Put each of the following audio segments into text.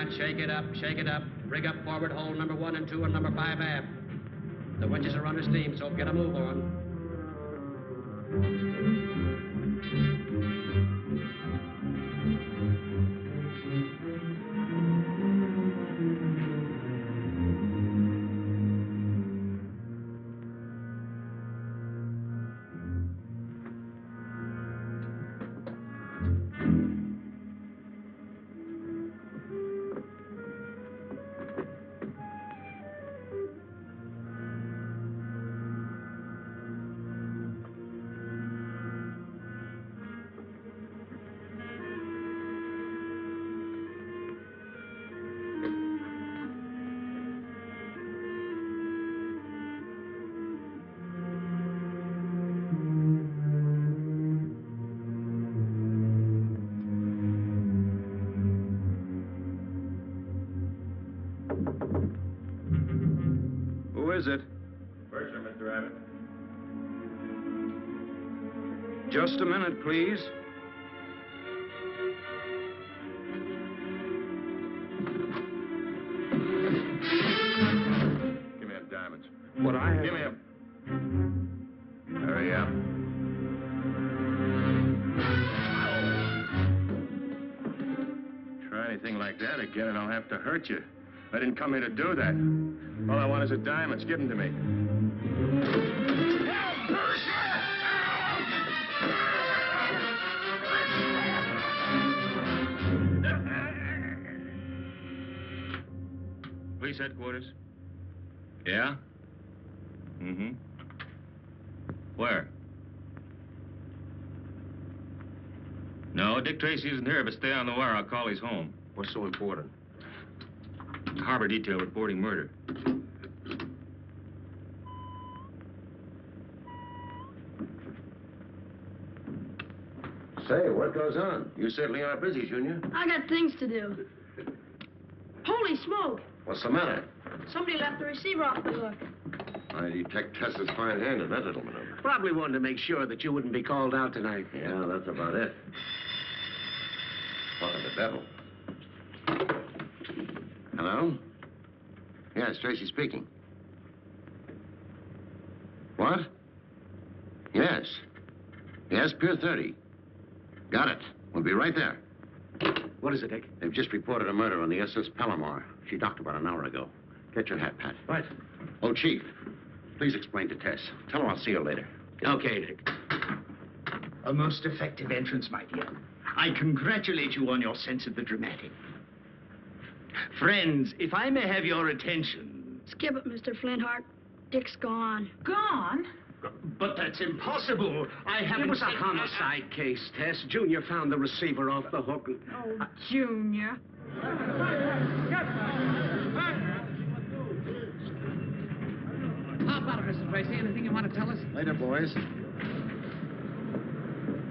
right, shake it up, shake it up. Rig up forward, hold number 1 and 2 and number 5 aft. The winches are under steam, so get a move on. Who is it? Bertram, Mr. Abbott. Just a minute, please. Give me them diamonds. What I have... Give me them. Hurry up. Try anything like that again and I'll have to hurt you. I didn't come here to do that. All I want is the diamonds. Give them to me. Police headquarters. Yeah? Mm-hmm. Where? No, Dick Tracy isn't here, but stay on the wire. I'll call he's home. What's so important? Harbor detail reporting murder. Say, what goes on? You certainly are busy, Junior. I got things to do. Holy smoke! What's the matter? Somebody left the receiver off the hook. I detect Tessa's fine hand in that little maneuver. Probably wanted to make sure that you wouldn't be called out tonight. Yeah, that's about it. What the devil? Hello? Yes, Tracy speaking. What? Yes. Yes, Pier 30. Got it. We'll be right there. What is it, Dick? They've just reported a murder on the SS Palomar. She docked about an hour ago. Get your hat, Pat. What? Oh, Chief, please explain to Tess. Tell her I'll see her later. Okay, Dick. A most effective entrance, my dear. I congratulate you on your sense of the dramatic. Friends, if I may have your attention... Skip it, Mr. Flintheart. Dick's gone. Gone? But that's impossible. I haven't... It was a homicide case, Tess. Junior found the receiver off the hook. Oh, Junior. How about it, Mr. Tracy? Anything you want to tell us? Later, boys.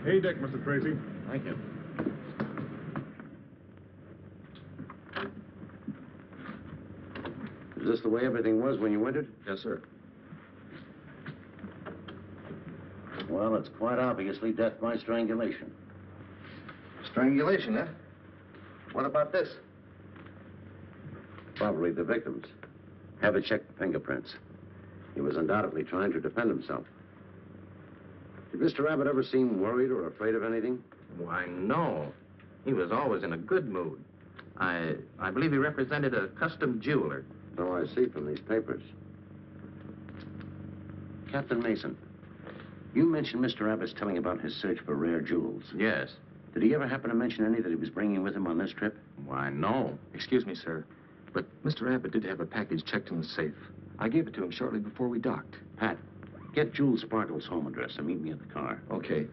Hey, Dick, Mr. Tracy. Thank you. Is this the way everything was when you entered? Yes, sir. Well, it's quite obviously death by strangulation. Strangulation, huh? What about this? Probably the victim's. Have it check the fingerprints. He was undoubtedly trying to defend himself. Did Mr. Abbott ever seem worried or afraid of anything? Why, no. He was always in a good mood. I believe he represented a custom jeweler. So I see from these papers. Captain Mason, you mentioned Mr. Abbott's telling about his search for rare jewels. Yes. Did he ever happen to mention any that he was bringing with him on this trip? Why, no. Excuse me, sir, but Mr. Abbott did have a package checked in the safe. I gave it to him shortly before we docked. Pat, get Jules Sparkle's home address and meet me at the car. Okay.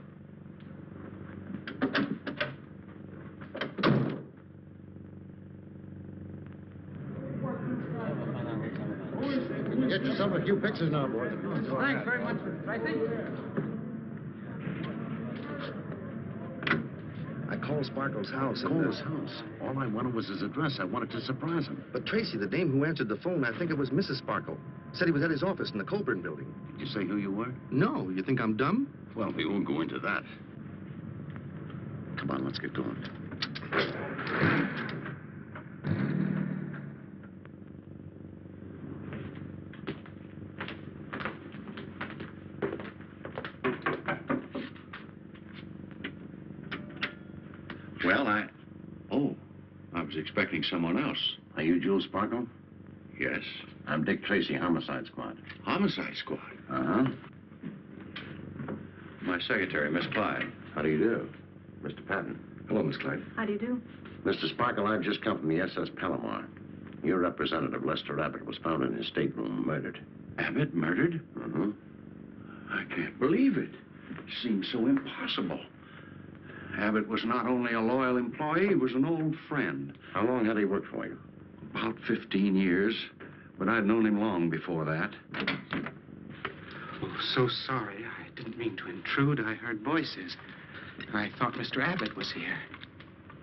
Get yourself a few pictures now, boys. Thanks very much, Mr. Tracy. I called Sparkle's house and... Call his house. All I wanted was his address. I wanted to surprise him. But Tracy, the dame who answered the phone, I think it was Mrs. Sparkle, said he was at his office in the Colburn building. Did you say who you were? No, you think I'm dumb? Well, we won't go into that. Come on, let's get going. Well, Oh, I was expecting someone else. Are you Jules Sparkle? Yes. I'm Dick Tracy, Homicide Squad. Homicide Squad. Uh-huh. My secretary, Miss Clyde. How do you do? Mr. Patton. Hello, Miss Clyde. How do you do? Mr. Sparkle, I've just come from the SS Palomar. Your representative, Lester Abbott, was found in his stateroom, murdered. Abbott murdered? Mm-hmm. I can't believe it. It seems so impossible. Abbott was not only a loyal employee, he was an old friend. How long had he worked for you? About 15 years, but I'd known him long before that. Oh, so sorry. I didn't mean to intrude. I heard voices. I thought Mr. Abbott was here.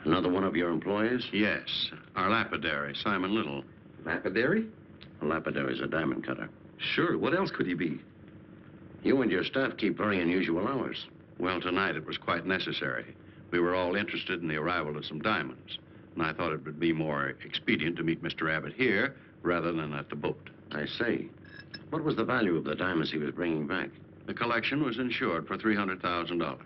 Another one of your employees? Yes, our lapidary, Simon Little. Lapidary? A lapidary's a diamond cutter. Sure. What else could he be? You and your staff keep very unusual hours. Well, tonight it was quite necessary. We were all interested in the arrival of some diamonds, and I thought it would be more expedient to meet Mr. Abbott here rather than at the boat. I see. What was the value of the diamonds he was bringing back? The collection was insured for $300,000.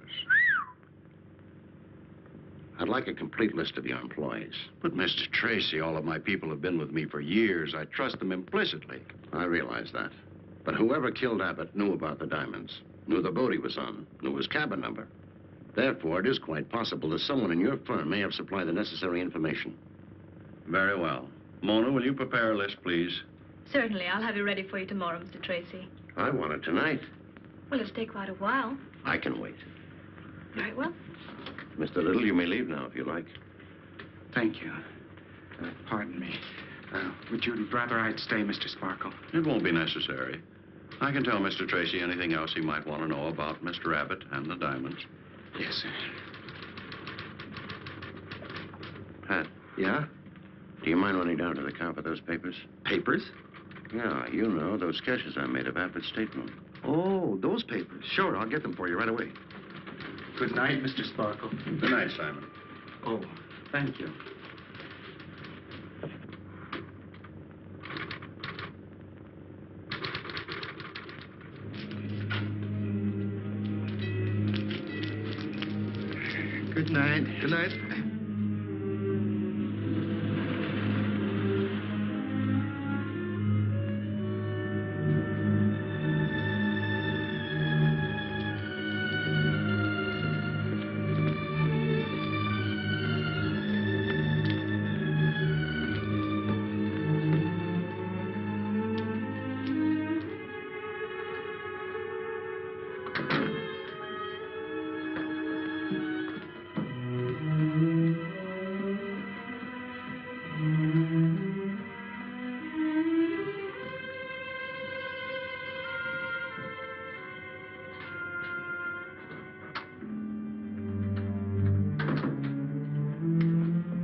I'd like a complete list of your employees. But, Mr. Tracy, all of my people have been with me for years. I trust them implicitly. I realize that. But whoever killed Abbott knew about the diamonds, knew the boat he was on, knew his cabin number. Therefore, it is quite possible that someone in your firm may have supplied the necessary information. Very well. Mona, will you prepare a list, please? Certainly. I'll have it ready for you tomorrow, Mr. Tracy. I want it tonight. Well, it'll take quite a while. I can wait. Very well. Mr. Little, you may leave now if you like. Thank you. Pardon me. Would you rather I'd stay, Mr. Sparkle? It won't be necessary. I can tell Mr. Tracy anything else he might want to know about Mr. Abbott and the diamonds. Yes, sir. Pat. Yeah? Do you mind running down to the car for those papers? Papers? Yeah, you know, those sketches I made of Abbott's stateroom. Oh, those papers. Sure, I'll get them for you right away. Good night, Mr. Sparkle. Good night, Simon. Oh, thank you. Good night. Good night.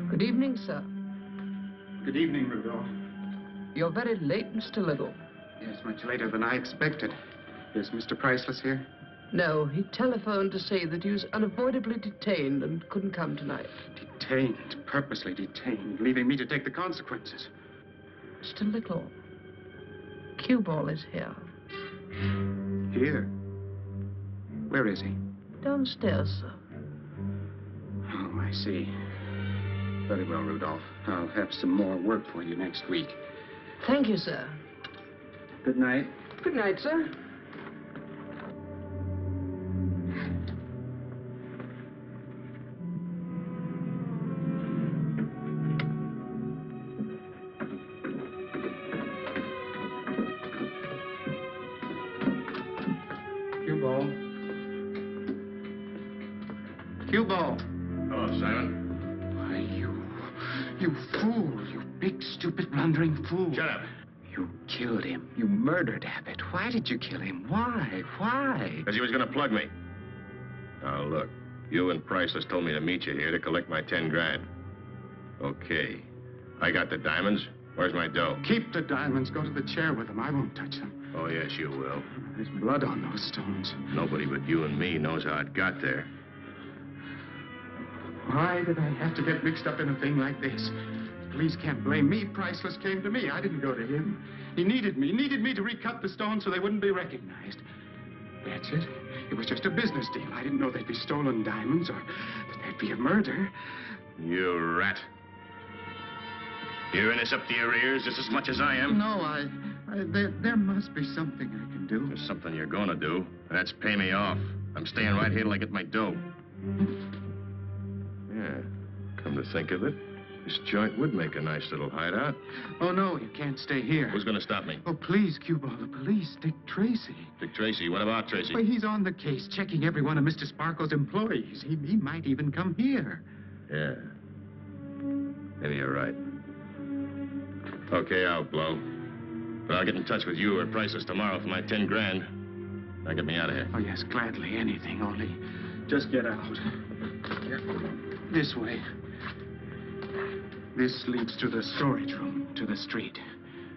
Good evening, sir. Good evening, Rudolph. You're very late, Mr. Little. Yes, much later than I expected. Is Mr. Priceless here? No, he telephoned to say that he was unavoidably detained and couldn't come tonight. Detained, purposely detained, leaving me to take the consequences. Mr. Little, Cueball is here. Here? Where is he? Downstairs, sir. Oh, I see. Very well, Rudolph. I'll have some more work for you next week. Thank you, sir. Good night. Good night, sir. Cueball. Cueball. Hello, Simon. Why, you fool. You big, stupid, blundering fool. Shut up. You killed him. You murdered Abbott. Why did you kill him? Why? Why? Because he was going to plug me. Now, look. You and Priceless told me to meet you here to collect my 10 grand. Okay. I got the diamonds. Where's my dough? Keep the diamonds. Go to the chair with them. I won't touch them. Oh, yes, you will. There's blood on those stones. Nobody but you and me knows how it got there. Why did I have to get mixed up in a thing like this? Police can't blame me. Priceless came to me. I didn't go to him. He needed me to recut the stones so they wouldn't be recognized. That's it. It was just a business deal. I didn't know they'd be stolen diamonds or that there'd be a murder. You rat. You're in this up to your ears just as much as I am. No, there must be something I can do. There's something you're gonna do, and that's pay me off. I'm staying right here till I get my dough. Yeah, come to think of it, this joint would make a nice little hideout. Oh, no, you can't stay here. Who's gonna stop me? Oh, please, Cueball, the police. Dick Tracy. Dick Tracy? What about Tracy? Well, he's on the case, checking every one of Mr. Sparkle's employees. He might even come here. Yeah. Maybe you're right. Okay, I'll blow. But I'll get in touch with you or Priceless tomorrow for my 10 grand. Now get me out of here. Oh, yes, gladly, anything, only just get out. This way. This leads to the storage room, to the street.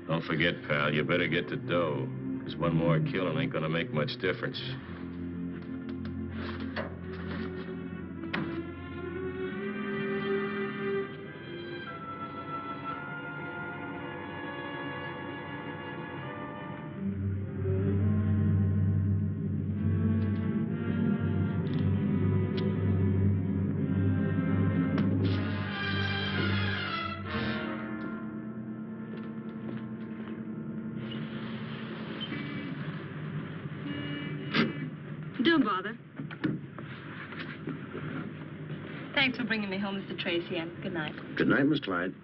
Don't forget, pal, you better get the dough. Because one more killing ain't gonna make much difference. Don't bother. Thanks for bringing me home, Mr. Tracy, and good night. Good night, Miss Clyde.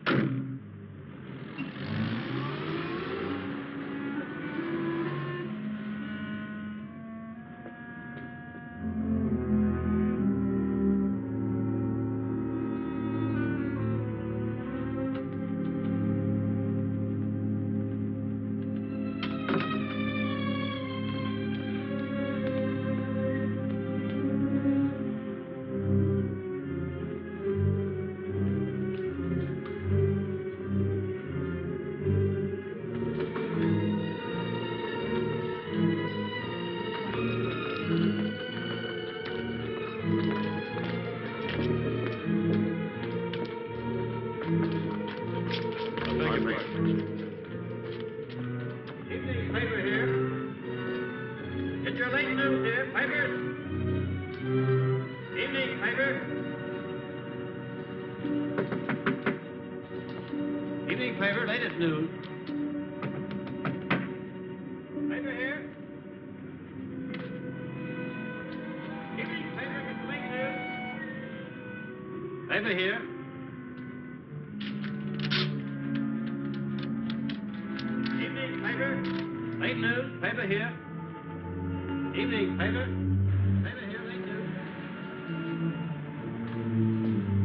Evening paper here. Get your late news here, papers. Evening paper. Evening paper, latest news. Paper here. Evening paper, get the late news. Paper here. Late news, paper here. Evening paper. Paper here, late news.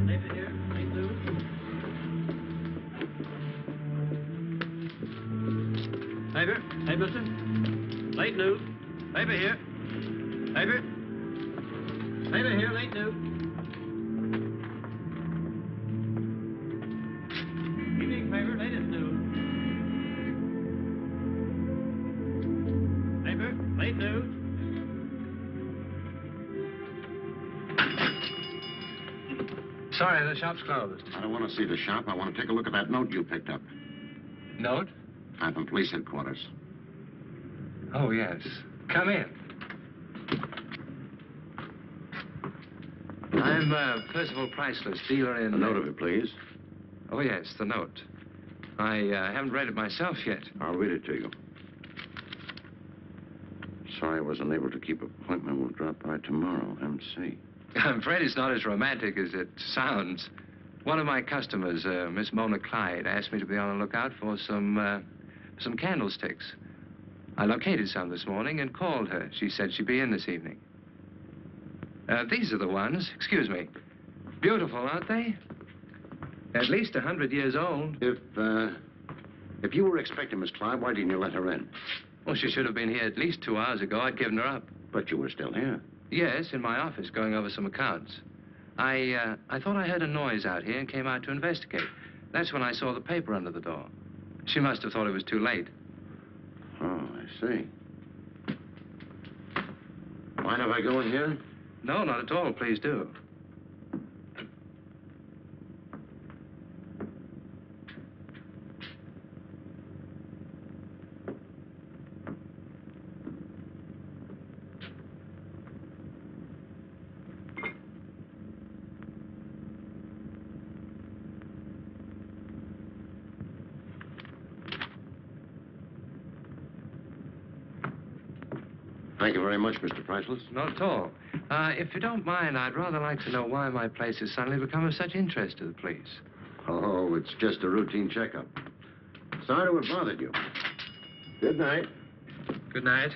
Paper here, late news. Paper, hey, mister. Late news. Paper here. Paper. Paper here, late news. Evening paper, latest news. Late news. Sorry, the shop's closed. I don't want to see the shop. I want to take a look at that note you picked up. Note? I'm from police headquarters. Oh, yes. Come in. I'm Percival Priceless, dealer in... A note of it, please. Oh, yes, the note. I haven't read it myself yet. I'll read it to you. Sorry I wasn't able to keep appointment. We'll drop by tomorrow, MC. I'm afraid it's not as romantic as it sounds. One of my customers, Miss Mona Clyde, asked me to be on the lookout for some candlesticks. I located some this morning and called her. She said she'd be in this evening. These are the ones. Excuse me. Beautiful, aren't they? At least 100 years old. If you were expecting Miss Clyde, why didn't you let her in? Well, she should have been here at least 2 hours ago. I'd given her up. But you were still here. Yes, in my office, going over some accounts. I thought I heard a noise out here and came out to investigate. That's when I saw the paper under the door. She must have thought it was too late. Oh, I see. Mind if I go in here? No, not at all. Please do. Thank you very much, Mr. Priceless. Not at all. If you don't mind, I'd rather like to know why my place has suddenly become of such interest to the police. Oh, it's just a routine checkup. Sorry to have bothered you. Good night. Good night.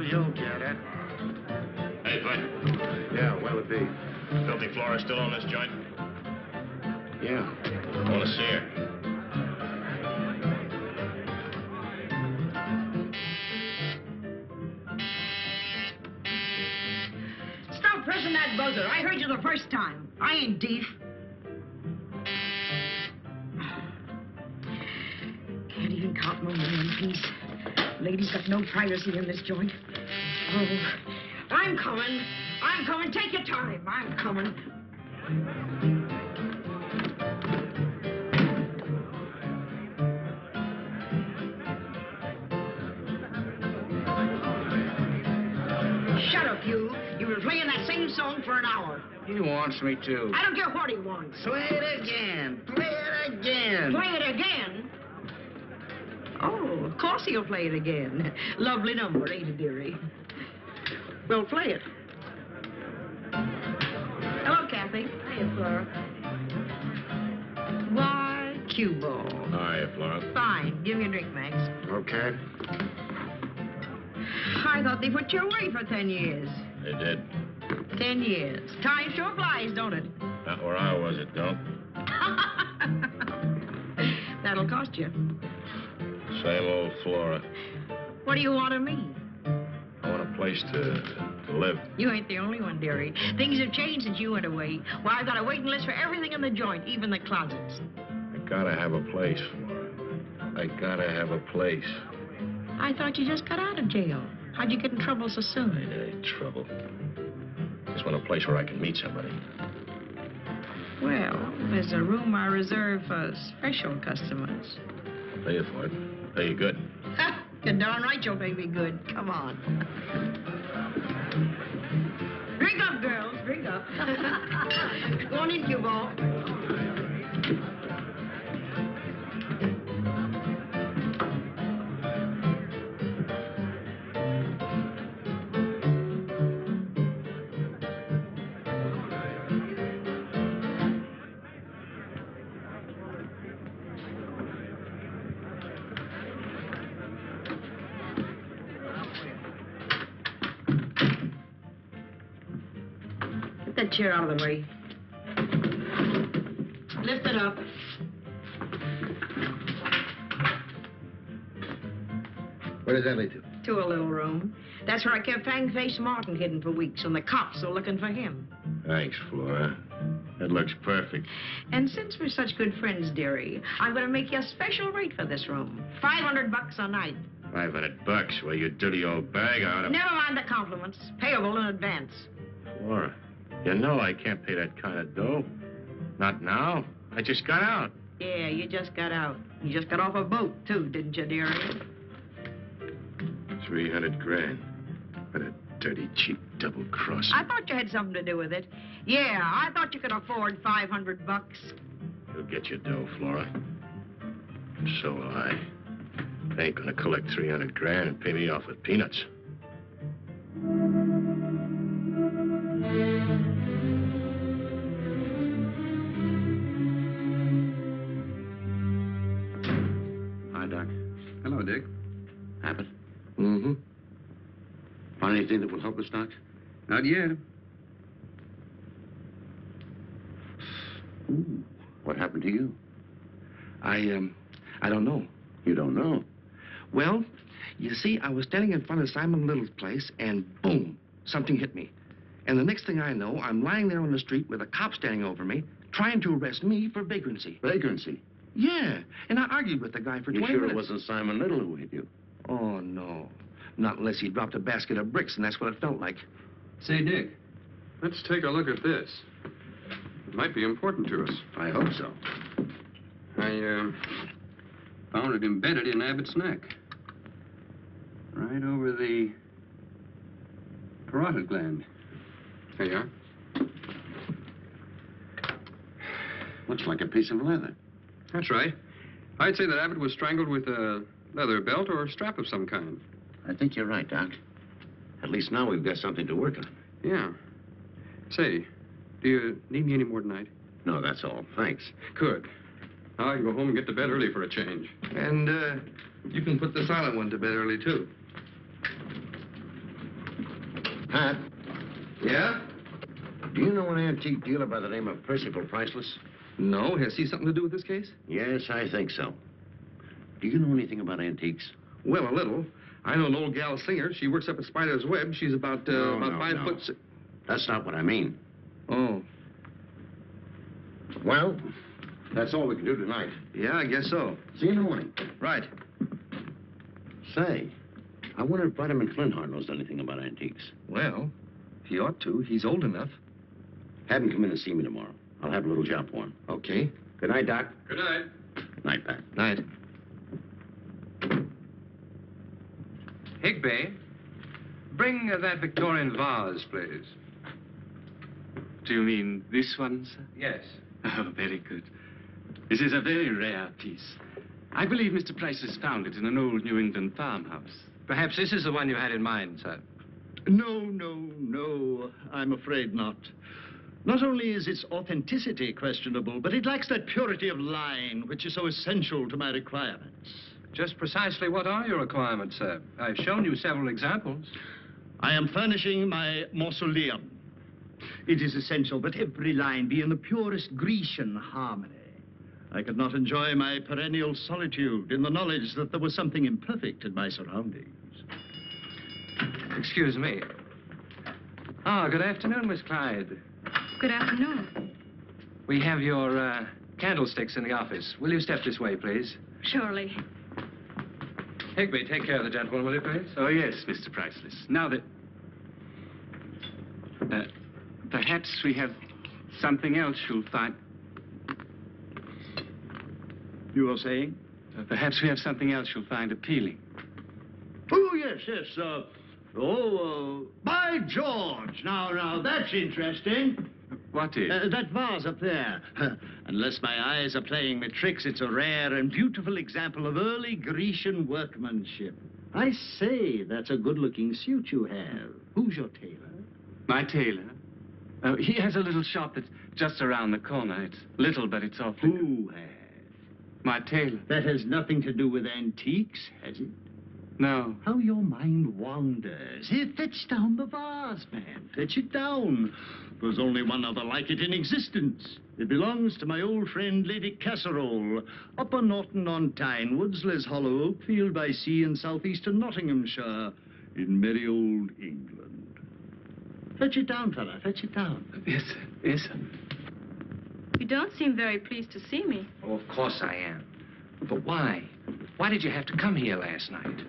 You'll get it. Hey, Bud. Yeah, what'll it be? Filthy Flora still on this joint? Yeah. I want to see her. Stop pressing that buzzer. I heard you the first time. I ain't deaf. Can't even count my money in peace. Ladies got no privacy in this joint. Oh, I'm coming. I'm coming. Take your time. I'm coming. Shut up, you. You've been playing that same song for an hour. He wants me to. I don't care what he wants. Play it again. Play it again. Play it again? Oh, of course he'll play it again. Lovely number, ain't it, dearie? Well, play it. Hello, Kathy. Hiya, Flora. Why, Cueball. Hiya, Flora. Fine. Give me a drink, Max. Okay. I thought they put you away for 10 years. They did. 10 years. Time sure flies, don't it? Not where I was, it don't. That'll cost you. Same old Flora. What do you want of me? I want a place to live. You ain't the only one, dearie. Things have changed since you went away. Why, I've got a waiting list for everything in the joint, even the closets. I gotta have a place, Flora. I gotta have a place. I thought you just got out of jail. How'd you get in trouble so soon? Ain't any trouble. Just want a place where I can meet somebody. Well, there's a room I reserve for special customers. I'll pay you for it. Pay you good. You're darn right you'll pay me good. Come on. Drink up, girls. Drink up. Go on in, Cueball. Get that chair out of the way. Lift it up. Where does that lead to? To a little room. That's where I kept Fang-Face Martin hidden for weeks when the cops were looking for him. Thanks, Flora. That looks perfect. And since we're such good friends, dearie, I'm going to make you a special rate for this room. $500 a night. $500? Well, you dirty old bag, I ought to... Never mind the compliments. Payable in advance. Flora, you know I can't pay that kind of dough. Not now. I just got out. Yeah, you just got out. You just got off a boat, too, didn't you, dearie? 300 grand. What a dirty, cheap double-cross. I thought you had something to do with it. Yeah, I thought you could afford $500. You'll get your dough, Flora. And so will I. I ain't gonna collect 300 grand and pay me off with peanuts. Hi, Doc. Hello, Dick. Abbott. Mm-hmm. Find anything that will help us, Doc? Not yet. Ooh. What happened to you? I don't know. You don't know? Well, you see, I was standing in front of Simon Little's place, and boom, something hit me. And the next thing I know, I'm lying there on the street with a cop standing over me, trying to arrest me for vagrancy. Vagrancy? Yeah, and I argued with the guy for 20 You sure minutes. it wasn't Simon Little who hit you? Oh, no. Not unless he dropped a basket of bricks, and that's what it felt like. Say, Dick, let's take a look at this. It might be important to us. I hope so. I found it embedded in Abbott's neck. Right over the parotid gland. There you are. Looks like a piece of leather. That's right. I'd say that Abbott was strangled with a leather belt or a strap of some kind. I think you're right, Doc. At least now we've got something to work on. Yeah. Say, do you need me any more tonight? No, that's all. Thanks. Good. Now I can go home and get to bed early for a change. And, you can put the silent one to bed early, too. Pat? Yeah? Do you know an antique dealer by the name of Percival Priceless? No. Has he something to do with this case? Yes, I think so. Do you know anything about antiques? Well, a little. I know an old gal singer. She works up at Spider's Web. She's about 5 foot... That's not what I mean. Oh. Well, that's all we can do tonight. Yeah, I guess so. See you in the morning. Right. Say, I wonder if Vitamin Flintheart knows anything about antiques. Well, he ought to. He's old enough. Have him come in and see me tomorrow. I'll have a little job for him. Okay. Good night, Doc. Good night. Night, Pat. Night. Higby, bring that Victorian vase, please. Do you mean this one, sir? Yes. Oh, very good. This is a very rare piece. I believe Mr. Priceless found it in an old New England farmhouse. Perhaps this is the one you had in mind, sir. No, I'm afraid not. Not only is its authenticity questionable, but it lacks that purity of line which is so essential to my requirements. Just precisely what are your requirements, sir? I've shown you several examples. I am furnishing my mausoleum. It is essential that every line be in the purest Grecian harmony. I could not enjoy my perennial solitude in the knowledge that there was something imperfect in my surroundings. Excuse me. Ah, good afternoon, Miss Clyde. Good afternoon. We have your candlesticks in the office. Will you step this way, please? Surely. Higby, take care of the gentleman, will you, please? Oh, yes, Mr. Priceless. Now that... perhaps we have something else you'll find... You were saying? Perhaps we have something else you'll find appealing. Oh, yes. By George! Now, that's interesting. What is? That vase up there. Unless my eyes are playing me tricks, it's a rare and beautiful example of early Grecian workmanship. I say, that's a good-looking suit you have. Who's your tailor? My tailor? He has a little shop that's just around the corner. It's little, but it's awfully... Who has? My tailor. That has nothing to do with antiques, has it? No. How your mind wanders. Here, fetch down the vase, man. Fetch it down. There's only one other like it in existence. It belongs to my old friend, Lady Casserole, Upper Norton-on-Tyne, Woodsley's Hollow, Oakfield by Sea in southeastern Nottinghamshire, in merry old England. Fetch it down, fella. Fetch it down. Yes, sir. Yes, sir. You don't seem very pleased to see me. Oh, of course I am. But why? Why did you have to come here last night?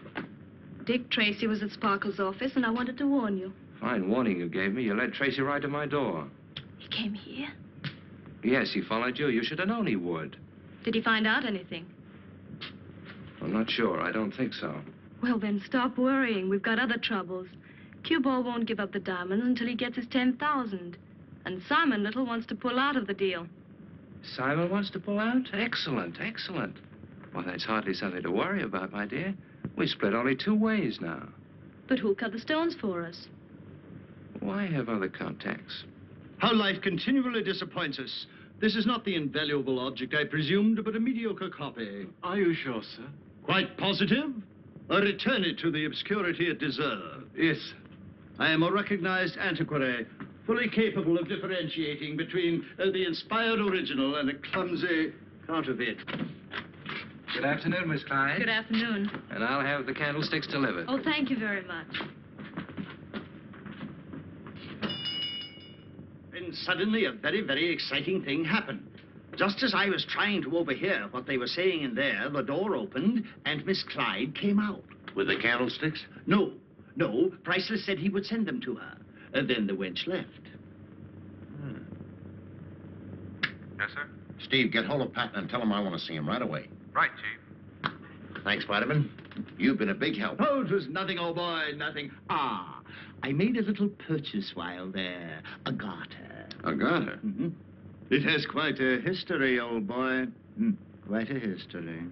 Dick Tracy was at Sparkle's office, and I wanted to warn you. Fine warning you gave me. You led Tracy right to my door. He came here? Yes, he followed you. You should have known he would. Did he find out anything? I'm not sure. I don't think so. Well, then stop worrying. We've got other troubles. Cueball won't give up the diamonds until he gets his 10,000. And Simon Little wants to pull out of the deal. Simon wants to pull out? Excellent. Well, that's hardly something to worry about, my dear. We split only 2 ways now. But who'll cut the stones for us? Why have other contacts? How life continually disappoints us. This is not the invaluable object I presumed, but a mediocre copy. Are you sure, sir? Quite positive? Or return it to the obscurity it deserves. Yes, sir. I am a recognized antiquary, fully capable of differentiating between the inspired original and a clumsy counterfeit. Good afternoon, Miss Clyde. Good afternoon. And I'll have the candlesticks delivered. Oh, thank you very much. Then suddenly a very, very exciting thing happened. Just as I was trying to overhear what they were saying in there, the door opened and Miss Clyde came out. With the candlesticks? No, no. Priceless said he would send them to her. Then the wench left. Yes, sir? Steve, get hold of Patton and tell him I want to see him right away. Right, Chief. Thanks, Vitamin. You've been a big help. Oh, it was nothing, old boy, nothing. Ah, I made a little purchase while there. A garter. A garter? Mm-hmm. It has quite a history, old boy. Quite a history.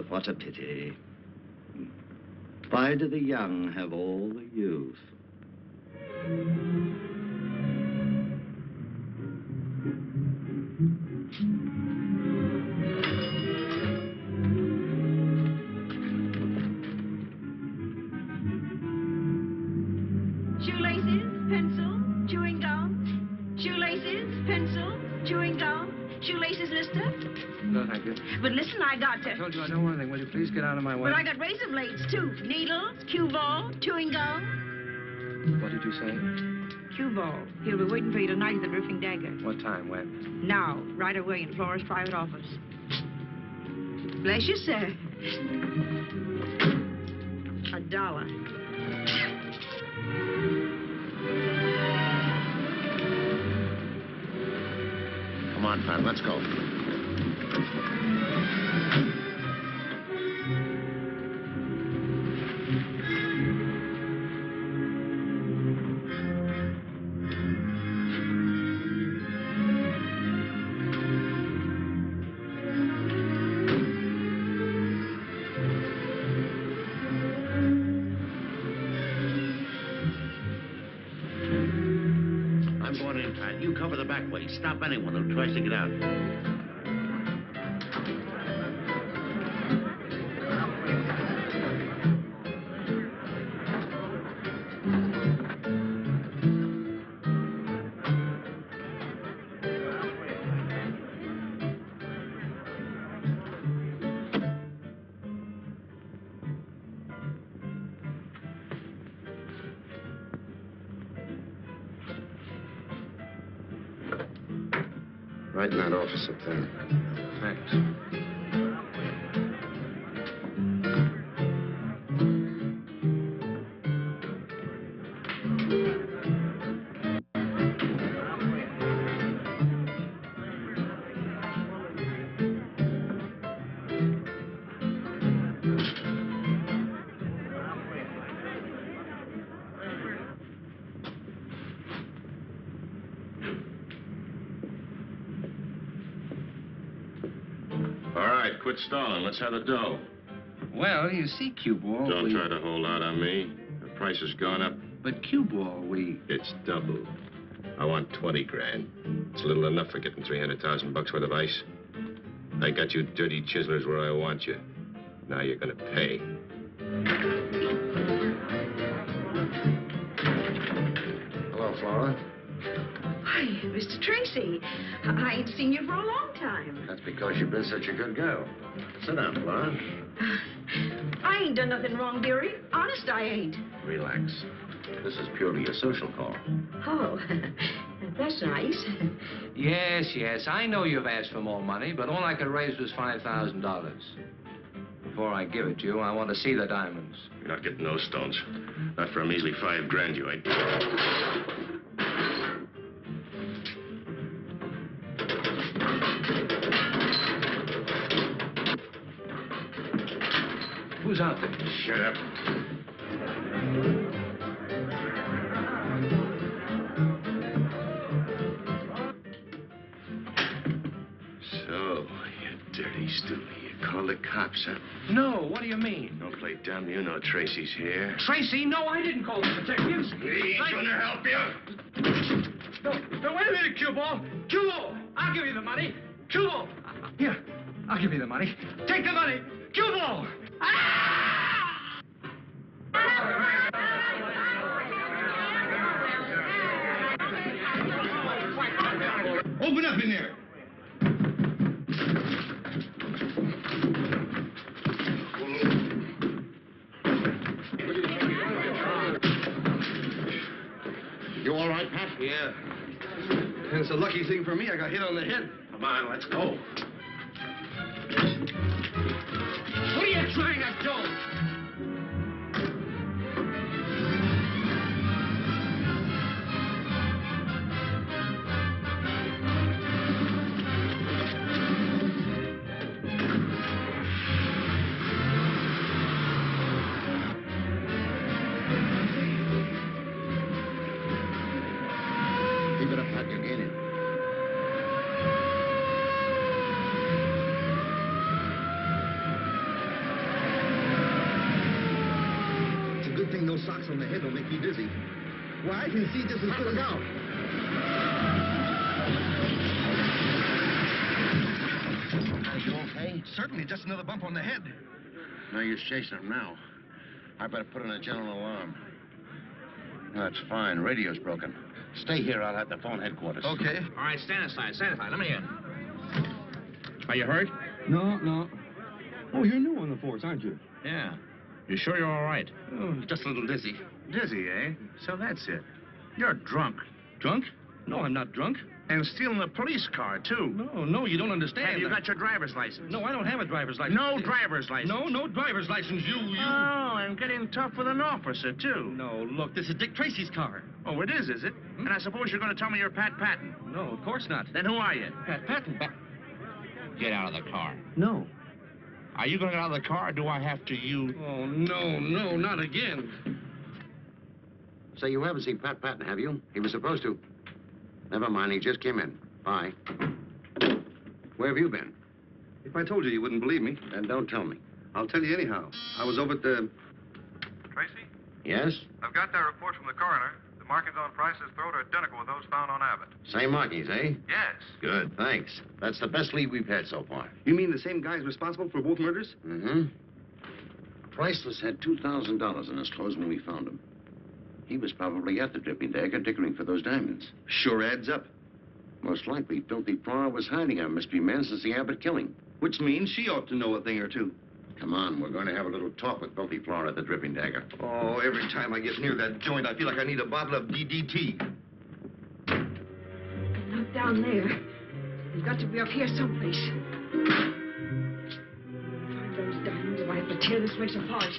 What a pity. Why do the young have all the youth? Shoelaces, pencil, chewing gum. Shoelaces, pencil, chewing gum. Shoelaces, mister? No, thank you. But listen, I got I to... told you I don't want anything. Will you please get out of my way? But I got razor blades, too. Needles, Cueball, chewing gum. What did you say? Cueball. He'll be waiting for you tonight at the Roofing Dagger. What time? When? Now, right away in Flora's private office. Bless you, sir. $1. Come on, Pat, let's go. I'm going in, Pat. You cover the back way. Stop anyone who tries to get out. Right in that office up there. Thanks. All right, quit stalling. Let's have the dough. Well, you see, Cueball, Don't try to hold out on me. The price has gone up. But Cueball, It's double. I want 20 grand. It's little enough for getting 300,000 bucks worth of ice. I got you dirty chiselers where I want you. Now you're gonna pay. Hello, Flora. Why, Mr. Tracy, I ain't seen you for a long time. That's because you've been such a good girl. Sit down, Flora. I ain't done nothing wrong, dearie. Honest, I ain't. Relax. This is purely a social call. Oh, that's nice. Yes, I know you've asked for more money, but all I could raise was $5,000. Before I give it to you, I want to see the diamonds. You're not getting those stones. Not for a measly 5 grand, you ain't. Who's out there? Shut up. So, you dirty stoolie. You call the cops, huh? No, what do you mean? Don't play dumb. You know Tracy's here. Tracy, no, I didn't call the detectives. He ain't gonna help you. No, wait a minute, Cueball. Cueball, I'll give you the money. Cueball. Here, I'll give you the money. Take the money. Cueball. Open up in there. You all right, Pat? Yeah. And it's a lucky thing for me I got hit on the head. Come on, let's go. socks on the head don't make me dizzy. Well, I can see just as good as out. Are you okay? Certainly, just another bump on the head. No use chasing him now. I better put in a general alarm. That's fine. Radio's broken. Stay here. I'll have the phone headquarters. Okay. All right, stand aside. Let me in. Are you hurt? No. Oh, you're new on the force, aren't you? Yeah. You sure you're all right? Oh, just a little dizzy. Dizzy, eh? So that's it. You're drunk. Drunk? No, I'm not drunk. And stealing a police car, too. No, you don't understand. Have you got your driver's license? No, I don't have a driver's license. No driver's license? No driver's license. You... Oh, and getting tough with an officer, too. No, look, this is Dick Tracy's car. Oh, it is it? And I suppose you're going to tell me you're Pat Patton. No, of course not. Then who are you? Pat Patton. Get out of the car. No. Are you going to get out of the car, or do I have to Oh, no, not again. So you haven't seen Pat Patton, have you? He was supposed to. Never mind, he just came in. Bye. Where have you been? If I told you, you wouldn't believe me. Then don't tell me. I'll tell you anyhow. I was over at the... Tracy? Yes? I've got that report from the coroner. The markings on Price's throat are identical with those found on Abbott. Same markings, eh? Yes. Good, thanks. That's the best lead we've had so far. You mean the same guy's responsible for both murders? Mm-hmm. Priceless had $2,000 in his clothes when we found him. He was probably at the Dripping Dagger diggering for those diamonds. Sure adds up. Most likely, Filthy Flora was hiding our mystery man since the Abbott killing. Which means she ought to know a thing or two. Come on, we're going to have a little talk with Filthy Flora at the Dripping Dagger. Oh, every time I get near that joint, I feel like I need a bottle of DDT. Not down there. They've got to be up here someplace. Find those diamonds or I have to tear this place apart.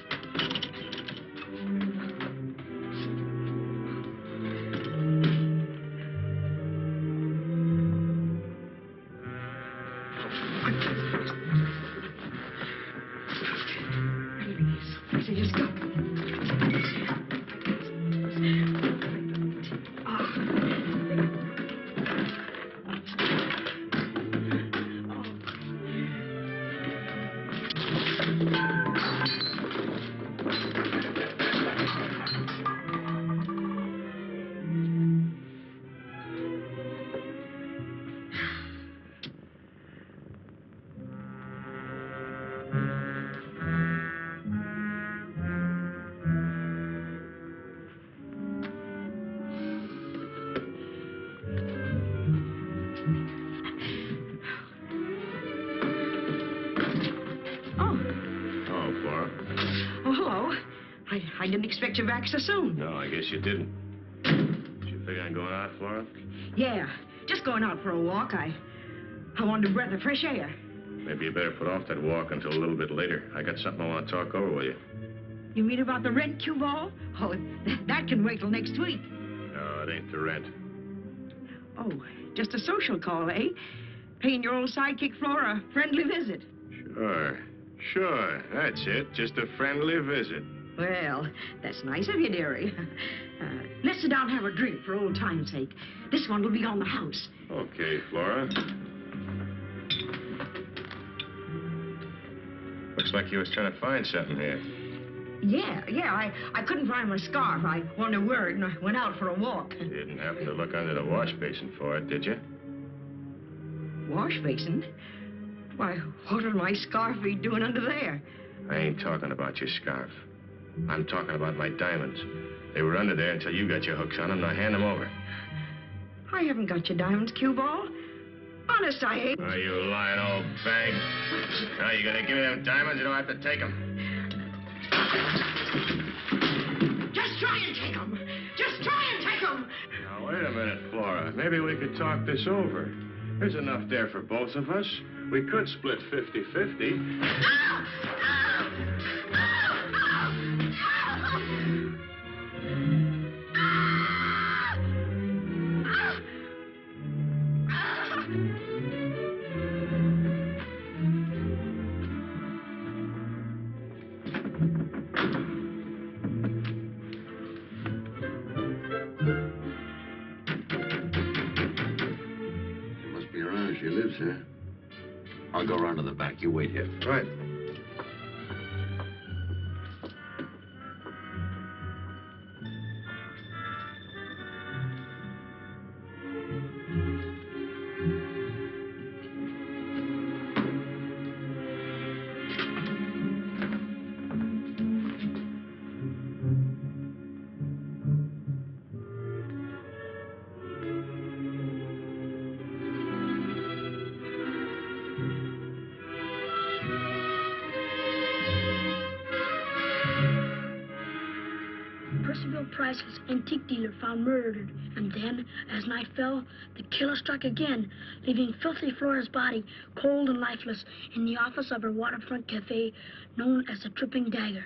Let's go. I didn't expect you back so soon. No, I guess you didn't. Did you figure on going out, Flora? Yeah, just going out for a walk. I wanted a breath of fresh air. Maybe you better put off that walk until a little bit later. I got something I want to talk over with you. You mean about the rent, Cueball? Oh, that can wait till next week. No, it ain't the rent. Oh, just a social call, eh? Paying your old sidekick Flora a friendly visit. Sure, that's it. Just a friendly visit. Well, that's nice of you, dearie. Let's sit down and have a drink for old time's sake. This one will be on the house. Okay, Flora. Looks like you was trying to find something here. Yeah, I couldn't find my scarf. I wanted to wear it and I went out for a walk. You didn't happen to look under the wash basin for it, did you? Wash basin? Why, what would my scarf be doing under there? I ain't talking about your scarf. I'm talking about my diamonds. They were under there until you got your hooks on them. Now hand them over. I haven't got your diamonds, Cueball. Honest, I ain't. Oh, you lying old bag. Now, you gonna give me them diamonds? You don't have to take them. Just try and take them. Just try and take them. Now, wait a minute, Flora. Maybe we could talk this over. There's enough there for both of us. We could split 50-50. She lives here. I'll go around to the back. You wait here. Right. Price's antique dealer found murdered. And then, as night fell, the killer struck again, leaving filthy Flora's body cold and lifeless in the office of her waterfront cafe known as the Tripping Dagger.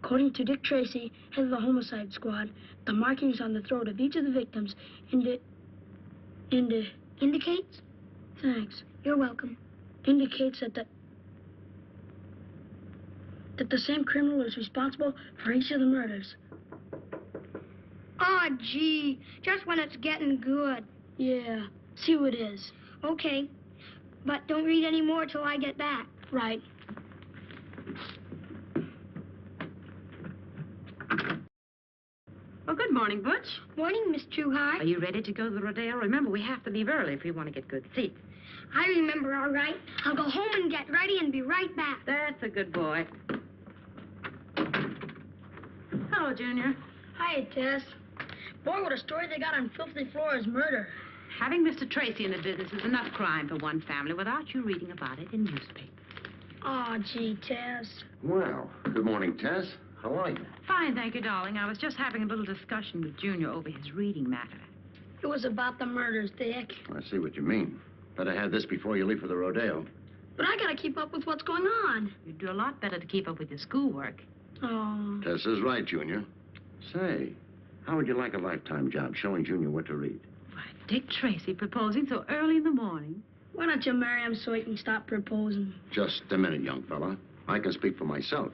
According to Dick Tracy, head of the homicide squad, the markings on the throat of each of the victims indicates? Thanks. You're welcome. Indicates that the same criminal is responsible for each of the murders. Oh, gee, just when it's getting good. Yeah, see who it is. Okay, but don't read any more till I get back. Right. Well, good morning, Butch. Morning, Miss Trueheart. Are you ready to go to the rodeo? Remember, we have to leave early if we want to get good seats. I remember, all right. I'll go home and get ready and be right back. That's a good boy. Hello, Junior. Hiya, Tess. Boy, what a story they got on Filthy Flora's murder. Having Mr. Tracy in the business is enough crime for one family without you reading about it in newspapers. Oh, gee, Tess. Well, good morning, Tess. How are you? Fine, thank you, darling. I was just having a little discussion with Junior over his reading matter. It was about the murders, Dick. I see what you mean. Better have this before you leave for the rodeo. But I gotta keep up with what's going on. You'd do a lot better to keep up with your schoolwork. Oh. Tess is right, Junior. Say, how would you like a lifetime job showing Junior what to read? Why, Dick Tracy proposing so early in the morning. Why don't you marry him so he can stop proposing? Just a minute, young fella. I can speak for myself.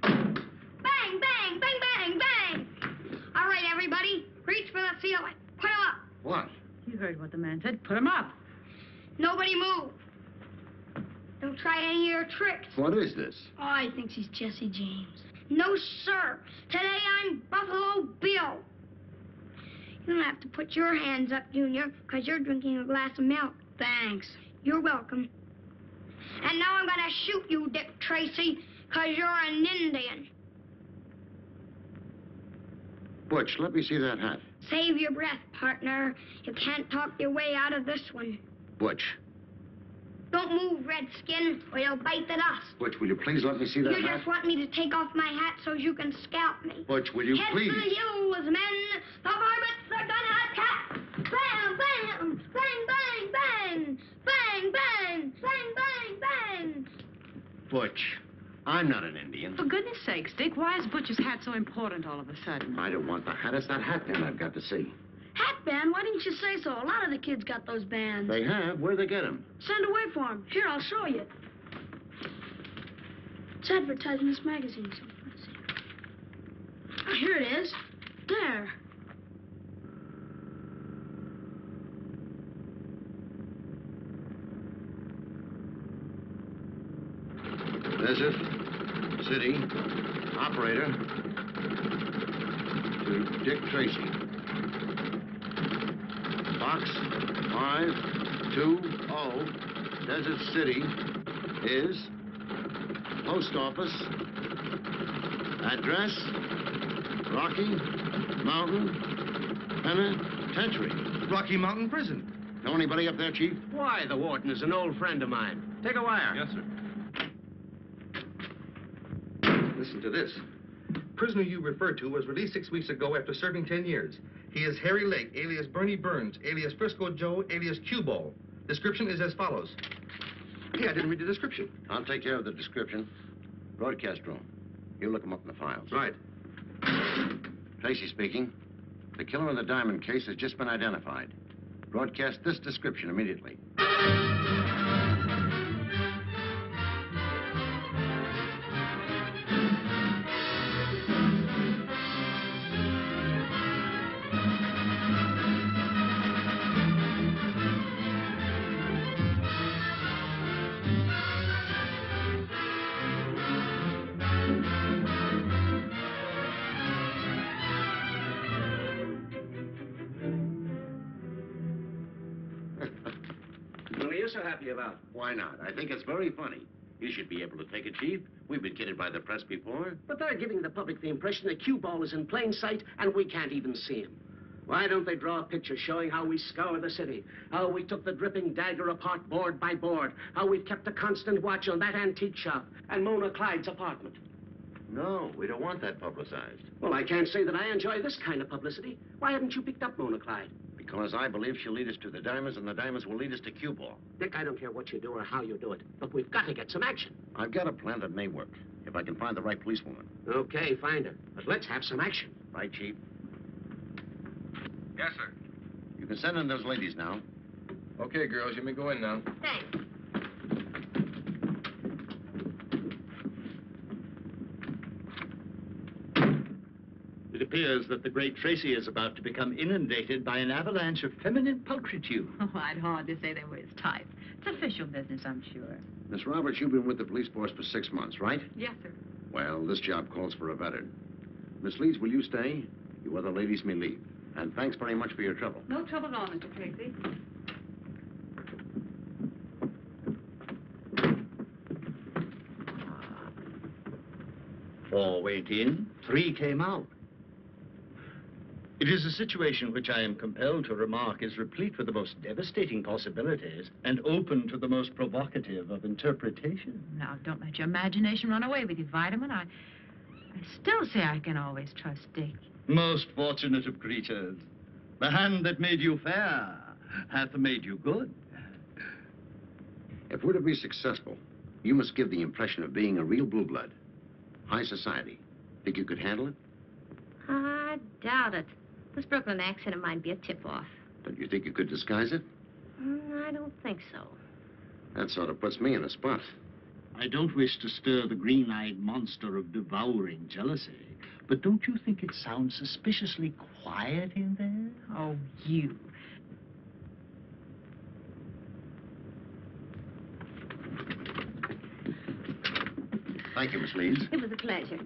Bang, bang, bang, bang, bang. All right, everybody, reach for the ceiling. Put him up. What? You heard what the man said. Put him up. Nobody move. Don't try any of your tricks. What is this? Oh, he thinks he's Jesse James. No, sir. Today I'm Buffalo Bill. You don't have to put your hands up, Junior, because you're drinking a glass of milk. Thanks. You're welcome. And now I'm going to shoot you, Dick Tracy, because you're an Indian. Butch, let me see that hat. Save your breath, partner. You can't talk your way out of this one. Butch. Don't move, Redskin, or you'll bite the dust. Butch, will you please let me see that You hat? just want me to take off my hat so you can scalp me. Butch, will you Head please? for the hills, men. The varmints are gonna attack. Bam, bam, bang, bang, bang. Bang, bang, bang, bang, bang. Butch, I'm not an Indian. For goodness sakes, Dick, why is Butch's hat so important all of a sudden? I don't want the hat. It's that hat band I've got to see. Hat band? Why didn't you say so? A lot of the kids got those bands. They have? Where'd they get them? Send away for them. Here, I'll show you. It's advertised in this magazine. So let's see. Oh, here it is. There. Desert City operator to Dick Tracy. Box 520, Desert City is post office. Address, Rocky Mountain Penitentiary. Rocky Mountain Prison. Know anybody up there, Chief? Why, the warden is an old friend of mine. Take a wire. Yes, sir. Listen to this. Prisoner you referred to was released 6 weeks ago after serving 10 years. He is Harry Lake, alias Bernie Burns, alias Frisco Joe, alias Cueball. Description is as follows. Hey, I didn't read the description. I'll take care of the description. Broadcast room. You look them up in the files. Right. Tracy speaking. The killer in the diamond case has just been identified. Broadcast this description immediately. What are you so happy about? Why not? I think it's very funny. You should be able to take it, Chief. We've been kidded by the press before. But they're giving the public the impression that Cueball is in plain sight and we can't even see him. Why don't they draw a picture showing how we scour the city, how we took the dripping dagger apart board by board, how we've kept a constant watch on that antique shop and Mona Clyde's apartment? No, we don't want that publicized. Well, I can't say that I enjoy this kind of publicity. Why haven't you picked up Mona Clyde? Because I believe she'll lead us to the diamonds, and the diamonds will lead us to Cueball. Dick, I don't care what you do or how you do it, but we've got to get some action. I've got a plan that may work, if I can find the right policewoman. Okay, find her. But let's have some action. Right, Chief? Yes, sir. You can send in those ladies now. Okay, girls, you may go in now. Thanks. It appears that the great Tracy is about to become inundated by an avalanche of feminine pulchritude. Oh, I'd hardly say they were his type. It's official business, I'm sure. Miss Roberts, you've been with the police force for 6 months, right? Yes, sir. Well, this job calls for a veteran. Miss Leeds, will you stay? You other ladies may leave. And thanks very much for your trouble. No trouble at all, Mr. Tracy. Four went in, 3 came out. It is a situation which I am compelled to remark is replete with the most devastating possibilities and open to the most provocative of interpretation. Now, don't let your imagination run away with you, Vitamin. I still say I can always trust Dick. Most fortunate of creatures. The hand that made you fair hath made you good. If we're to be successful, you must give the impression of being a real blue blood. High society. Think you could handle it? I doubt it. This Brooklyn accent of mine be a tip-off. Don't you think you could disguise it? I don't think so. That sort of puts me in a spot. I don't wish to stir the green-eyed monster of devouring jealousy, but don't you think it sounds suspiciously quiet in there? Oh, you. Thank you, Miss Leeds. It was a pleasure.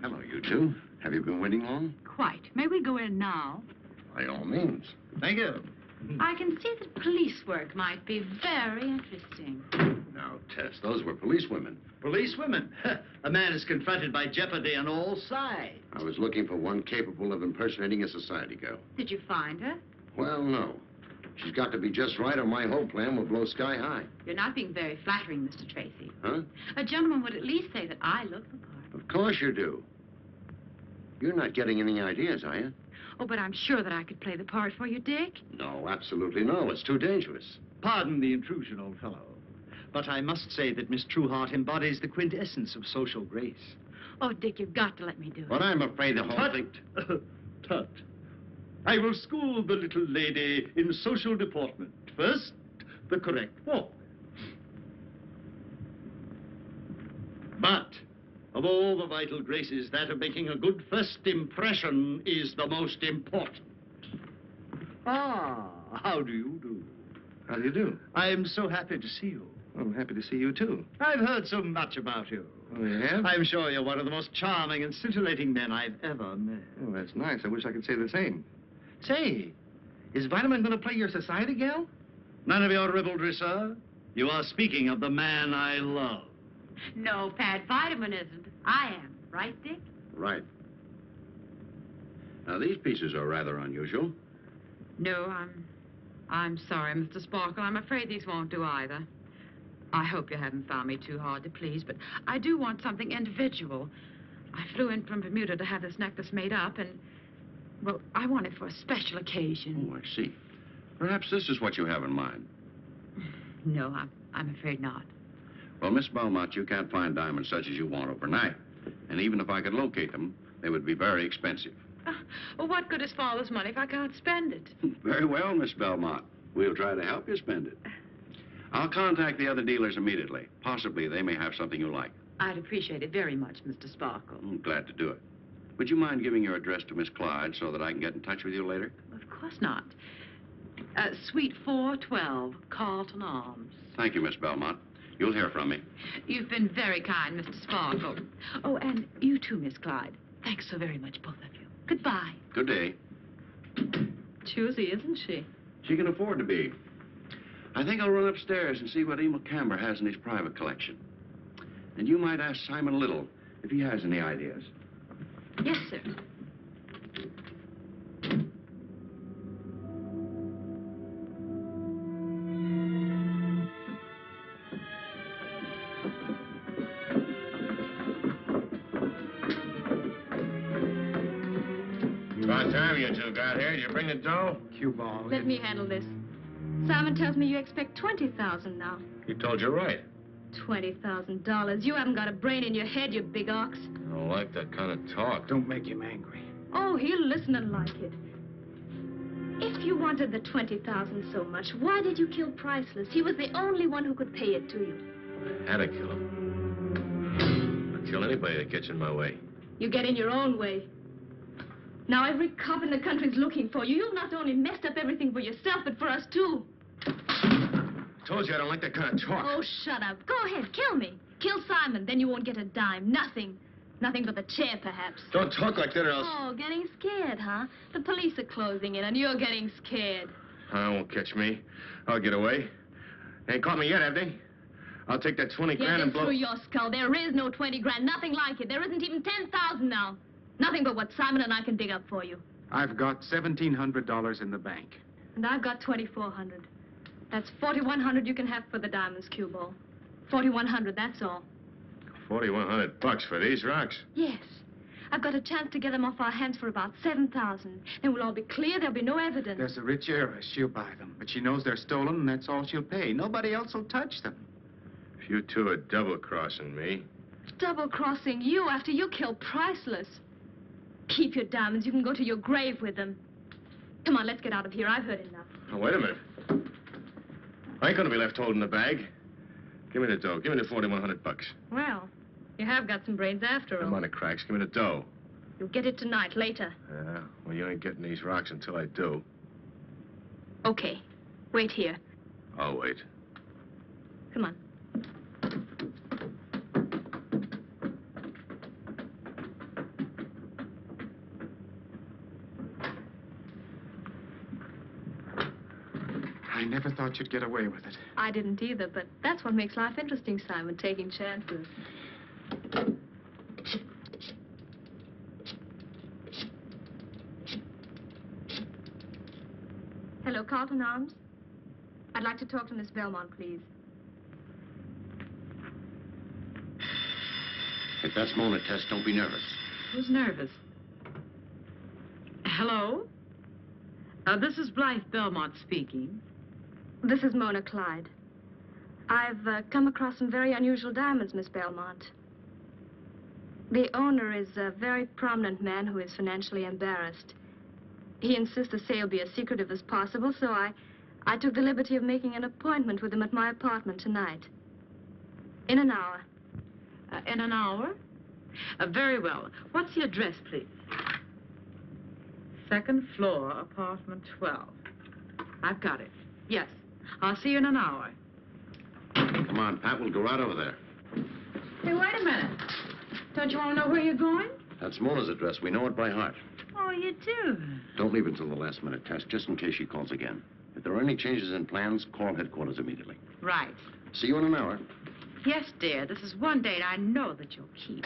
Hello, you two. Have you been waiting long? Quite. May we go in now? By all means. Thank you. I can see that police work might be very interesting. Now, Tess, those were policewomen. Policewomen? A man is confronted by jeopardy on all sides. I was looking for one capable of impersonating a society girl. Did you find her? Well, no. She's got to be just right, or my whole plan will blow sky high. You're not being very flattering, Mr. Tracy. Huh? A gentleman would at least say that I look the part. Of course you do. You're not getting any ideas, are you? Oh, but I'm sure that I could play the part for you, Dick. No, absolutely no. It's too dangerous. Pardon the intrusion, old fellow, but I must say that Miss Trueheart embodies the quintessence of social grace. Oh, Dick, you've got to let me do it. But I'm afraid the whole thing... Tut. I will school the little lady in social deportment. First, the correct walk. But of all the vital graces, that of making a good first impression is the most important. Ah, how do you do? How do you do? I am so happy to see you. I'm happy to see you, too. I've heard so much about you. Oh, you have? I'm sure you're one of the most charming and scintillating men I've ever met. Oh, that's nice. I wish I could say the same. Say, is Vitamin going to play your society gal? None of your ribaldry, sir. You are speaking of the man I love. No, Pat, Vitamin isn't. I am. Right, Dick? Right. Now, these pieces are rather unusual. No, I'm sorry, Mr. Sparkle. I'm afraid these won't do either. I hope you haven't found me too hard to please, but I do want something individual. I flew in from Bermuda to have this necklace made up, and, well, I want it for a special occasion. Oh, I see. Perhaps this is what you have in mind. No, I'm afraid not. Well, Miss Belmont, you can't find diamonds such as you want overnight. And even if I could locate them, they would be very expensive. Well, what good is father's money if I can't spend it? Very well, Miss Belmont. We'll try to help you spend it. I'll contact the other dealers immediately. Possibly they may have something you like. I'd appreciate it very much, Mr. Sparkle. I'm glad to do it. Would you mind giving your address to Miss Clyde so that I can get in touch with you later? Of course not. Suite 412, Carlton Arms. Thank you, Miss Belmont. You'll hear from me. You've been very kind, Mr. Sparkle. Oh, and you too, Miss Clyde. Thanks so very much, both of you. Goodbye. Good day. Choosy, isn't she? She can afford to be. I think I'll run upstairs and see what Emil Camber has in his private collection. And you might ask Simon Little if he has any ideas. Yes, sir. Damn, you two got here. Did you bring the dough? Cueball. Let me handle this. Simon tells me you expect $20,000 now. He told you right. $20,000. You haven't got a brain in your head, you big ox. I don't like that kind of talk. Don't make him angry. Oh, he'll listen and like it. If you wanted the $20,000 so much, why did you kill Priceless? He was the only one who could pay it to you. I had to kill him. I'd kill anybody that gets in my way. You get in your own way. Now every cop in the country's looking for you. You've not only messed up everything for yourself, but for us, too. Told you I don't like that kind of talk. Oh, shut up. Go ahead, kill me. Kill Simon, then you won't get a dime. Nothing. Nothing but the chair, perhaps. Don't talk like that or else... Oh, getting scared, huh? The police are closing in, and you're getting scared. Won't catch me. I'll get away. They ain't caught me yet, have they? I'll take that 20 grand and blow... through your skull. There is no 20 grand. Nothing like it. There isn't even 10,000 now. Nothing but what Simon and I can dig up for you. I've got $1,700 in the bank. And I've got 2,400. That's 4,100 you can have for the diamonds, Cueball. 4,100, that's all. $4,100 for these rocks? Yes. I've got a chance to get them off our hands for about 7,000. Then we'll all be clear. There'll be no evidence. There's a rich heiress. She'll buy them. But she knows they're stolen, and that's all she'll pay. Nobody else will touch them. If you two are double-crossing me... Double-crossing you after you killed Priceless. Keep your diamonds. You can go to your grave with them. Come on, let's get out of here. I've heard enough. Oh, wait a minute. I ain't gonna be left holding the bag. Give me the dough. Give me the $4,100. Well, you have got some brains after all. I'm on the cracks. Give me the dough. You'll get it tonight, later. Yeah, well, you ain't getting these rocks until I do. Okay. Wait here. I'll wait. Come on. I never thought you'd get away with it. I didn't either, but that's what makes life interesting, Simon, taking chances. Hello, Carlton Arms. I'd like to talk to Miss Belmont, please. If that's Mona, Tess, don't be nervous. Who's nervous? Hello? This is Blythe Belmont speaking. This is Mona Clyde. I've come across some very unusual diamonds, Miss Belmont. The owner is a very prominent man who is financially embarrassed. He insists the sale be as secretive as possible, so I took the liberty of making an appointment with him at my apartment tonight. In an hour. In an hour? Very well. What's the address, please? 2nd floor, apartment 12. I've got it. Yes. I'll see you in an hour. Come on, Pat, we'll go right over there. Hey, wait a minute. Don't you want to know where you're going? That's Mona's address. We know it by heart. Oh, you do? Don't leave until the last minute, Tess, just in case she calls again. If there are any changes in plans, call headquarters immediately. Right. See you in an hour. Yes, dear. This is one date I know that you'll keep.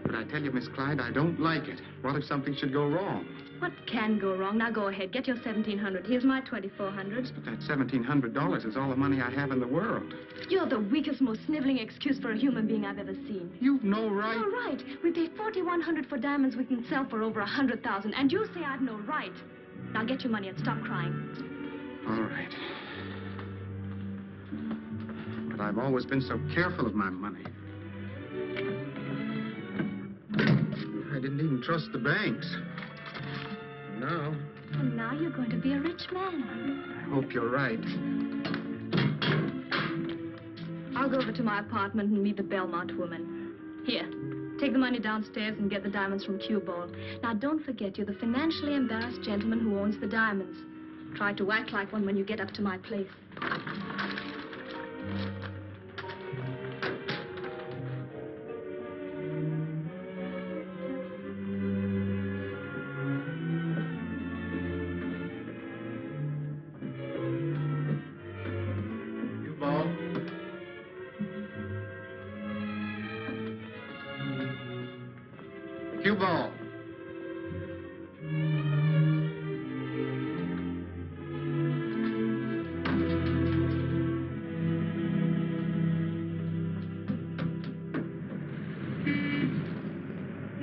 But I tell you, Miss Clyde, I don't like it. What if something should go wrong? What can go wrong? Now go ahead. Get your 1,700. Here's my 2,400. But that $1,700 is all the money I have in the world. You're the weakest, most sniveling excuse for a human being I've ever seen. You've no right. No right. We pay $4,100 for diamonds we can sell for over 100,000, and you say I've no right. Now get your money and stop crying. All right. But I've always been so careful of my money. I didn't even trust the banks. No. And now you're going to be a rich man. I hope you're right. I'll go over to my apartment and meet the Belmont woman. Here, take the money downstairs and get the diamonds from Cueball. Now, don't forget, you're the financially embarrassed gentleman who owns the diamonds. Try to act like one when you get up to my place. Cueball.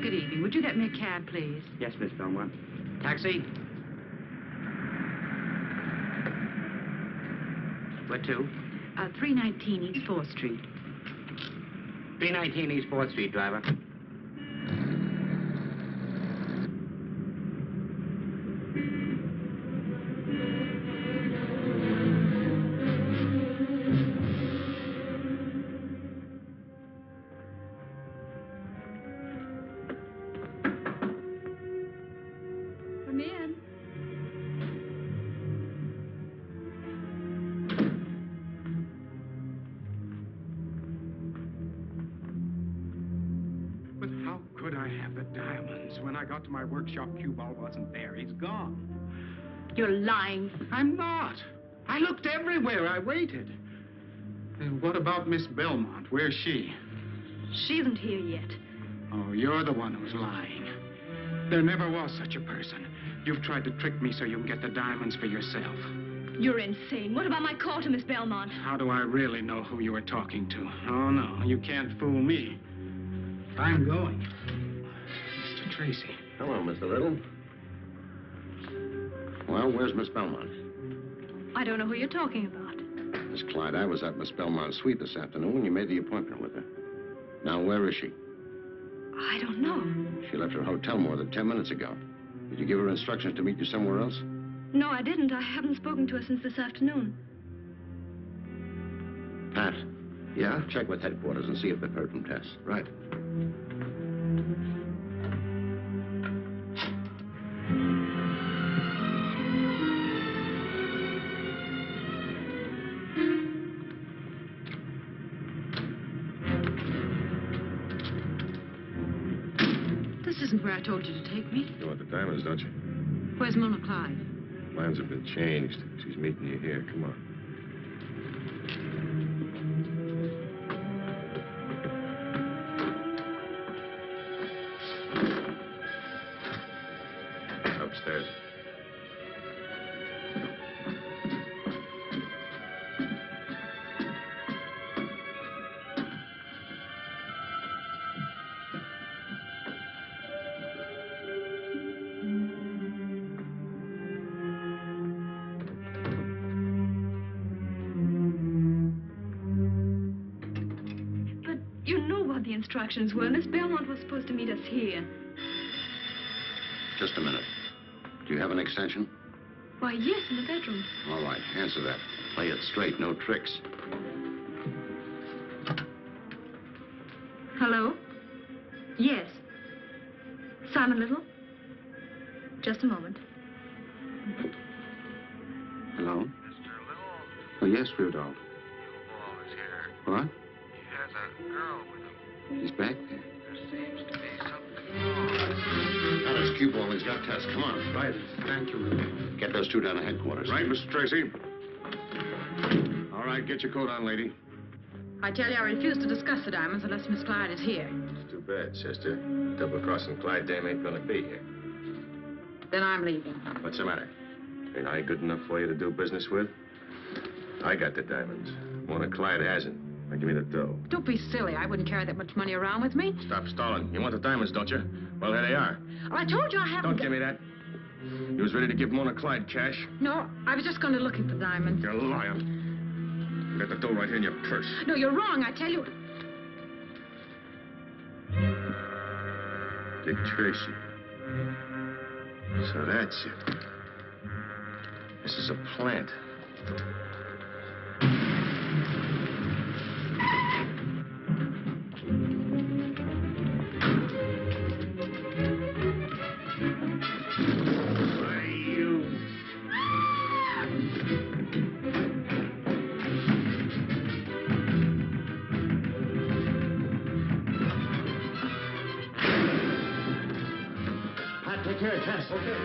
Good evening, walking. Would you get me a cab, please? Yes, Miss Belmont. Taxi? Where to? 319 East 4th Street. 319 East 4th Street, driver. Come in. But how could I have the diamonds? When I got to my workshop, Cueball wasn't there. He's gone. You're lying. I'm not. I looked everywhere. I waited. And what about Miss Belmont? Where's she? She isn't here yet. Oh, you're the one who's lying. There never was such a person. You've tried to trick me so you can get the diamonds for yourself. You're insane. What about my call to Miss Belmont? How do I really know who you were talking to? Oh, no, you can't fool me. I'm going. Mr. Tracy. Hello, Mr. Little. Well, where's Miss Belmont? I don't know who you're talking about. Miss Clyde, I was at Miss Belmont's suite this afternoon when you made the appointment with her. Now, where is she? I don't know. She left her hotel more than 10 minutes ago. Did you give her instructions to meet you somewhere else? No, I didn't. I haven't spoken to her since this afternoon. Pat. Yeah? Check with headquarters and see if they've heard from Tess. Right. This isn't where I told you to take me. You want the diamonds, don't you? Where's Mona Clyde? Plans have been changed. She's meeting you here. Come on. Upstairs. But you know what the instructions were. Miss Belmont was supposed to meet us here. Just a minute. Do you have an extension? Why, yes, in the bedroom. All right, answer that. Play it straight, no tricks. Hello? Yes. Simon Little? Just a moment. Hello? Mr. Little, Oh, yes, Rudolph. Cueball is here. What? He has a girl with him. He's back there. There seems to be something wrong. That is Cueball. He's got Tess. Come on. Right. Thank you, Rudolph. Get those two down to headquarters. Right, Mr. Tracy. All right, get your coat on, lady. I tell you, I refuse to discuss the diamonds unless Miss Clyde is here. It's too bad, sister. Double-crossing Clyde dame ain't gonna be here. Then I'm leaving. What's the matter? Ain't I good enough for you to do business with? I got the diamonds. Mona Clyde hasn't. Now give me the dough. Don't be silly. I wouldn't carry that much money around with me. Stop stalling. You want the diamonds, don't you? Well, here they are. Oh, I told you I haven't... Don't give me that. You was ready to give Mona Clyde cash. No, I was just going to looking for diamonds. You're lying. You got the dough right here in your purse. No, you're wrong. I tell you... Dick Tracy. So that's it. This is a plant. Pat, take care of Tess. Okay.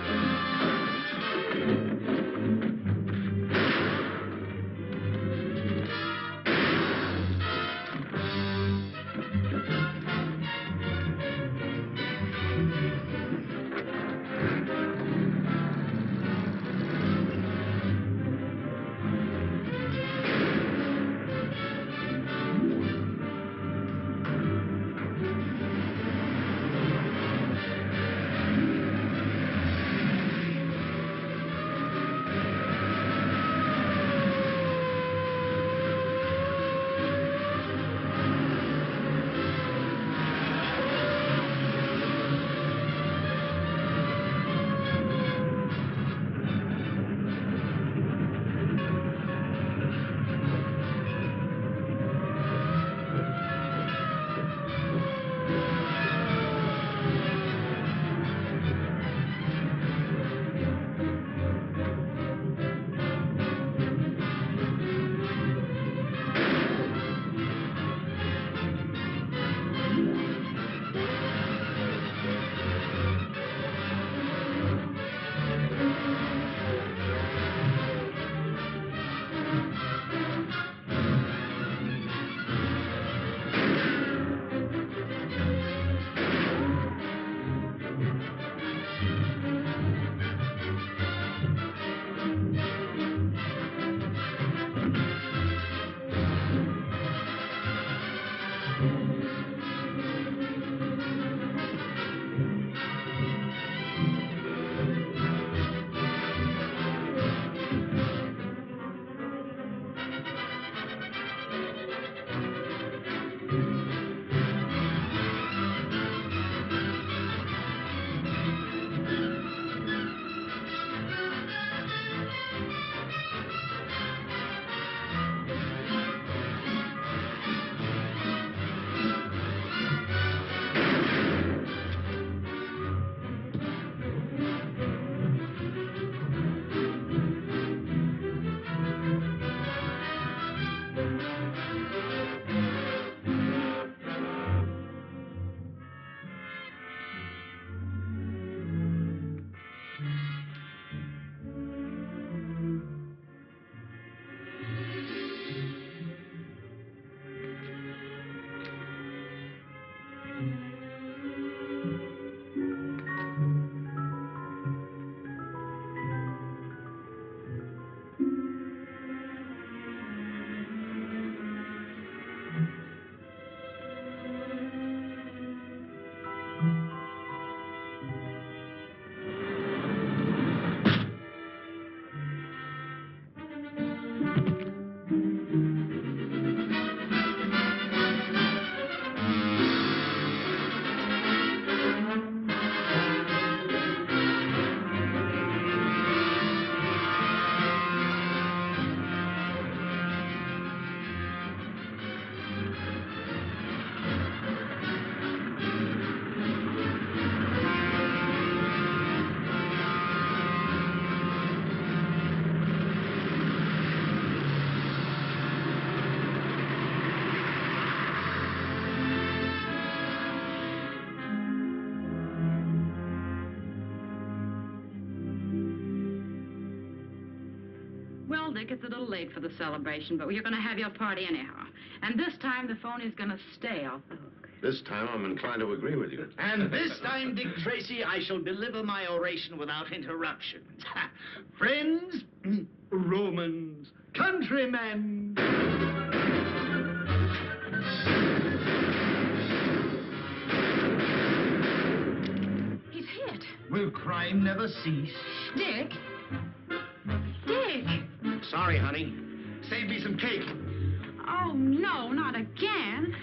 Well, Dick, it's a little late for the celebration, but you're going to have your party anyhow. And this time, the phone is going to stay off the hook. This time, I'm inclined to agree with you. And this time, Dick Tracy, I shall deliver my oration without interruption. Friends, Romans, countrymen. He's hit. Will crime never cease? Dick? Dick! Sorry, honey. Save me some cake. Oh, no, not again.